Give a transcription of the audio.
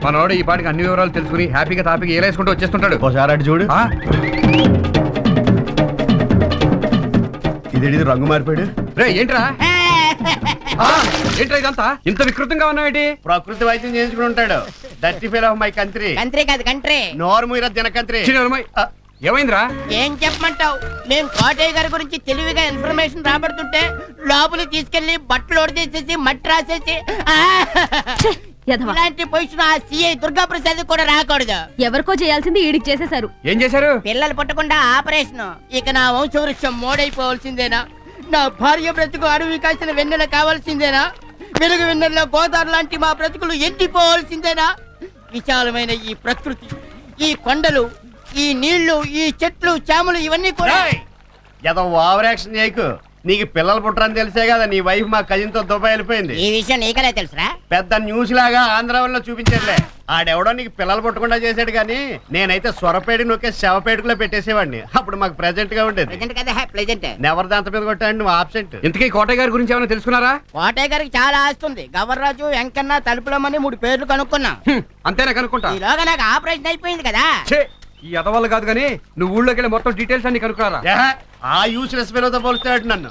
మనోడు ఈ పాటికి అన్ని వివరాలు తెలుసుకుని హ్యాపీగా తాపీగా ఏలేసుకుంటూ వచ్చేస్తుంటాడు. ఒకసారి అటు చూడు. ఇదేంటి రంగు మారిపోయాడు? రే ఏంట్రా ఏంట్రా ఇదంతా ఇంత వికృతంగా ఉన్నావేంటి? ప్రకృతి వైద్యం చేయించుకుని ఉంటాడు. That the fail of my country. Country కాదు కంట్రీ. నోరు మూయరా జనకంట్రీ. ఏమైందిరా? ఏం చెప్పమంటావు? మేము కోటయ్య గారి గురించి తెలివిగా ఇన్ఫర్మేషన్ రాబడుతుంటే లోపలికి తీసుకెళ్లి బట్టలు ఒడిచేసేసి మట్టి రాసేసి ఇలాంటి పొజిషన్ ఆ సిఐ దుర్గా ప్రసాద్ కూడా రాకూడదు. ఎవరికో చేయాల్సింది ఈడికి చేసేశారు. ఏం చేశారు? పిల్లలు పుట్టకుండా ఆపరేషన్. ఇక నా వంశవృక్షం మోడైపోవాల్సిందేనా? నా భార్య బ్రతుకు అడవి కాసిన వెన్నెల కావాల్సిందేనా? వెలుగు వెన్నెల్లో గోదావరి లాంటి మా బ్రతుకులు ఎండిపోవాల్సిందేనా? విశాలమైన ఈ ప్రకృతి, ఈ కొండలు, ఈ నీళ్లు, ఈ చెట్లు, చేమలు ఇవన్నీ కూడా ఏదో ఓవర్ యాక్షన్ చేయకు. నీకు పిల్లలు పుట్టరని తెలిసే కదా నీ వైఫ్ మా కజిన్ తో దుబాయ్ వెళ్ళిపోయింది. ఈ విషయం నీకలే తెలుసురా? పెద్ద న్యూస్ లాగా ఆంధ్రాలో చూపించట్లే. ఆడెవడో నీకు పిల్లలు పుట్టకుండా చేశాడు కానీ నేనైతే సొరపేడి నొక్కే శవపేటకులో పెట్టేసేవాడిని. అప్పుడు మాకు ప్రెజెంట్ గా ఉండేది. నెవర్ దాంత మీద కొట్టాడు నువ్వు ఆబ్సెంట్. ఇంతకీ కోటయ్య గారి గురించి ఏమైనా తెలుసుకున్నారా? కోటయ్య గారికి చాలా ఆస్తుంది. గవర్రాజు, వెంకన్న, తలుపులమని 3 పేర్లు కనుక్కున్నా. అంతేనా కనుక్కుంటా? ఈలోగా నాకు ఆపరేషన్ అయిపోయింది కదా. ఈ అదవాళ్ళు కాదు కానీ నువ్వు ఊళ్ళోకి వెళ్ళి మొత్తం డీటెయిల్స్ అన్ని కనుక్కున్నారా? ఆ యూస్లెస్ పిల్లతో పోలుస్తాడు నన్ను.